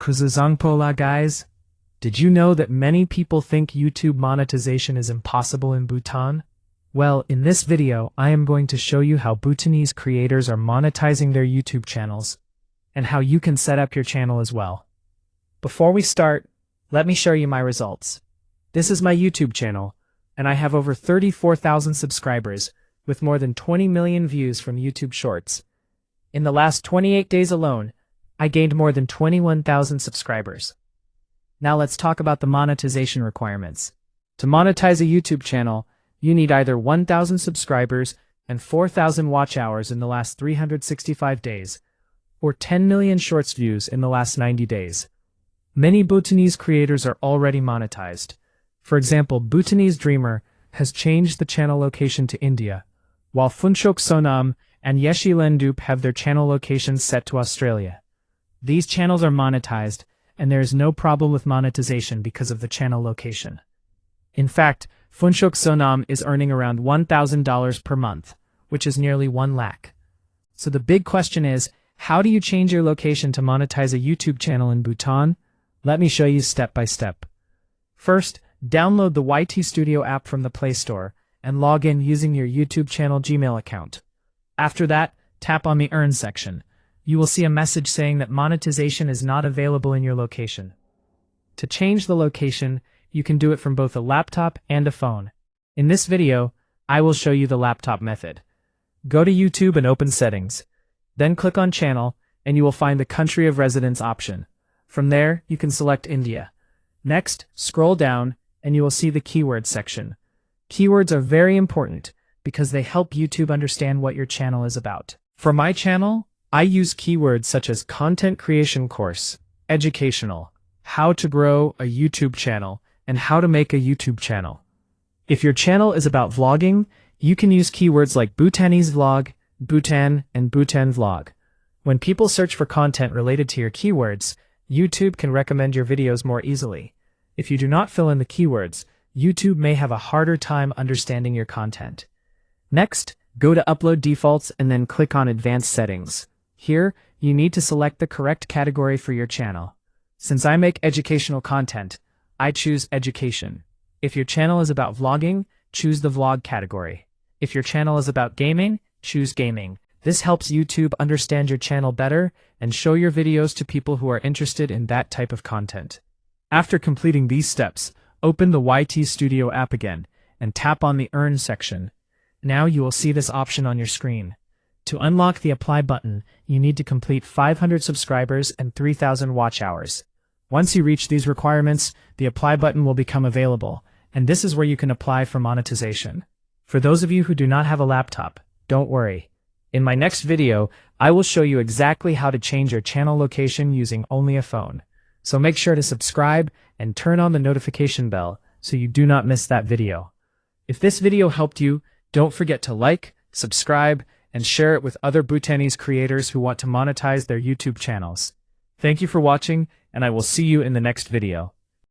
Kuzazangpola guys, did you know that many people think YouTube monetization is impossible in Bhutan? Well, in this video, I am going to show you how Bhutanese creators are monetizing their YouTube channels, and how you can set up your channel as well. Before we start, let me show you my results. This is my YouTube channel, and I have over 34,000 subscribers, with more than 20 million views from YouTube Shorts. In the last 28 days alone, I gained more than 21,000 subscribers. Now let's talk about the monetization requirements. To monetize a YouTube channel, you need either 1,000 subscribers and 4,000 watch hours in the last 365 days, or 10 million shorts views in the last 90 days. Many Bhutanese creators are already monetized. For example, Bhutanese Dreamer has changed the channel location to India, while Phunchok Sonam and Yeshi Lendup have their channel locations set to Australia. These channels are monetized, and there is no problem with monetization because of the channel location. In fact, Phunchok Sonam is earning around $1,000 per month, which is nearly 1 lakh. So the big question is, how do you change your location to monetize a YouTube channel in Bhutan? Let me show you step by step. First, download the YT Studio app from the Play Store and log in using your YouTube channel Gmail account. After that, tap on the Earn section. You will see a message saying that monetization is not available in your location. To change the location, you can do it from both a laptop and a phone. In this video, I will show you the laptop method. Go to YouTube and open Settings. Then click on Channel, and you will find the Country of Residence option. From there, you can select India. Next, scroll down, and you will see the Keywords section. Keywords are very important because they help YouTube understand what your channel is about. For my channel, I use keywords such as content creation course, educational, how to grow a YouTube channel, and how to make a YouTube channel. If your channel is about vlogging, you can use keywords like Bhutanese vlog, Bhutan, and Bhutan vlog. When people search for content related to your keywords, YouTube can recommend your videos more easily. If you do not fill in the keywords, YouTube may have a harder time understanding your content. Next, go to Upload Defaults and then click on Advanced Settings. Here, you need to select the correct category for your channel. Since I make educational content, I choose Education. If your channel is about vlogging, choose the Vlog category. If your channel is about gaming, choose Gaming. This helps YouTube understand your channel better and show your videos to people who are interested in that type of content. After completing these steps, open the YT Studio app again and tap on the Earn section. Now you will see this option on your screen. To unlock the Apply button, you need to complete 500 subscribers and 3,000 watch hours. Once you reach these requirements, the Apply button will become available, and this is where you can apply for monetization. For those of you who do not have a laptop, don't worry. In my next video, I will show you exactly how to change your channel location using only a phone. So make sure to subscribe and turn on the notification bell so you do not miss that video. If this video helped you, don't forget to like, subscribe, and share it with other Bhutanese creators who want to monetize their YouTube channels. Thank you for watching, and I will see you in the next video.